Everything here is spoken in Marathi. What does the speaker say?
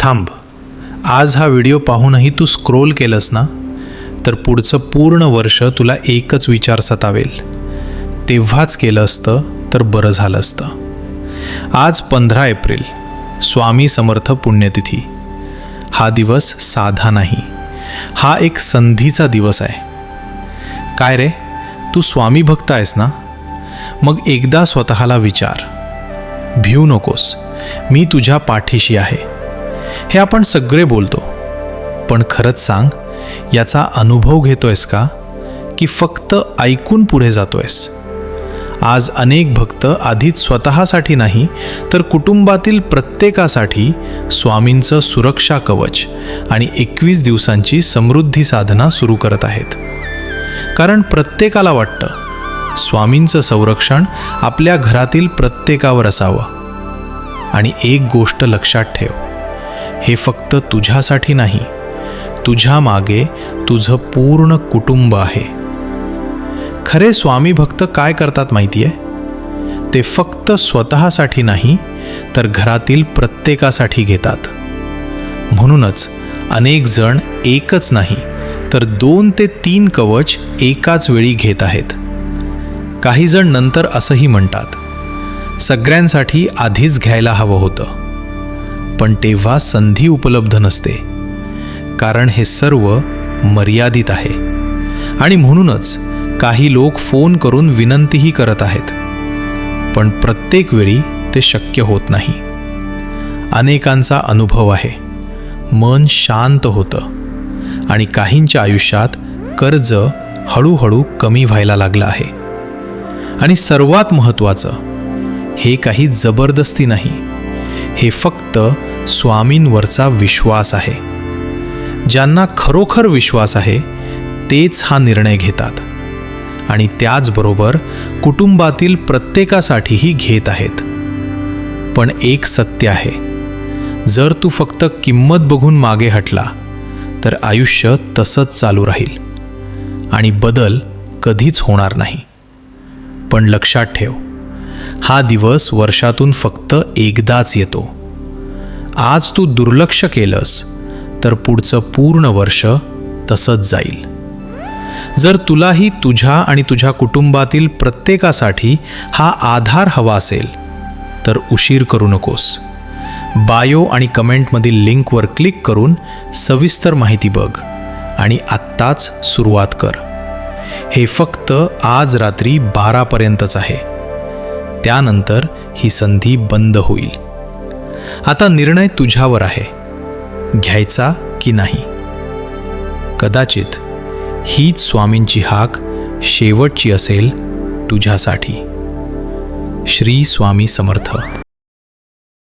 थांब. आज हा व्हिडिओ पाहूनही तू स्क्रोल केलंस ना, तर पुढचं पूर्ण वर्ष तुला एकच विचार सतावेल. तेव्हाच केलं असतं तर बरं झालं असतं. आज 15 एप्रिल, स्वामी समर्थ पुण्यतिथी. हा दिवस साधा नाही, हा एक संधीचा दिवस आहे. काय रे, तू स्वामी भक्त आहेस ना? मग एकदा स्वतःला विचार. भिऊ नकोस, मी तुझ्या पाठीशी आहे. हे आपण सगळे बोलतो, पण खरंच सांग, याचा अनुभव घेतोयस का, की फक्त ऐकून पुढे जातोयस? आज अनेक भक्त आधीच स्वतःसाठी नाही तर कुटुंबातील प्रत्येकासाठी स्वामींचं सुरक्षा कवच आणि 21 दिवसांची समृद्धी साधना सुरू करत आहेत. कारण प्रत्येकाला वाटतं स्वामींचं संरक्षण आपल्या घरातील प्रत्येकावर असावं. आणि एक गोष्ट लक्षात ठेव, हे फक्त तुझ्यासाठी नाही, तुझ्या मागे तुझं पूर्ण कुटुंब आहे. खरे स्वामी भक्त काय करतात माहिती आहे? ते फक्त स्वतःसाठी नाही तर घरातील प्रत्येकासाठी घेतात. म्हणूनच अनेक जण एकच नाही तर 2 ते 3 कवच एकाच वेळी घेत आहेत. काही जण नंतर असंही म्हणतात, सगळ्यांसाठी आधीच घ्यायला हवं होतं. पण तेव्हा संधी उपलब्ध नसते, कारण हे सर्व मर्यादित आहे. आणि म्हणूनच काही लोक फोन करून विनंतीही करत आहेत, पण प्रत्येक वेळी ते शक्य होत नाही. अनेकांचा अनुभव आहे, मन शांत होतं आणि काहींच्या आयुष्यात कर्ज हळूहळू कमी व्हायला लागलं आहे. आणि सर्वात महत्त्वाचं, हे काही जबरदस्ती नाही, हे फक्त स्वामींवरचा विश्वास आहे. ज्यांना खरोखर विश्वास आहे तेच हा निर्णय घेतात आणि त्याचबरोबर कुटुंबातील प्रत्येकासाठीही घेत आहेत. पण एक सत्य आहे, जर तू फक्त किंमत बघून मागे हटला तर आयुष्य तसंच चालू राहील आणि बदल कधीच होणार नाही. पण लक्षात ठेव, हा दिवस वर्षातून फक्त एकदाच येतो. आज तू दुर्लक्ष केलंस तर पुढचं पूर्ण वर्ष तसंच जाईल. जर तुलाही तुझ्या आणि तुझ्या कुटुंबातील प्रत्येकासाठी हा आधार हवा असेल तर उशीर करू नकोस. बायो आणि कमेंटमधील लिंकवर क्लिक करून सविस्तर माहिती बघ आणि आत्ताच सुरुवात कर. हे फक्त आज रात्री 12पर्यंतच आहे. त्यानंतर ही संधी बंद होईल. आता निर्णय तुझ्यावर आहे, घ्यायचा की नाही. कदाचित हीच स्वामींची हाक शेवटची असेल तुझ्यासाठी. श्री स्वामी समर्थ.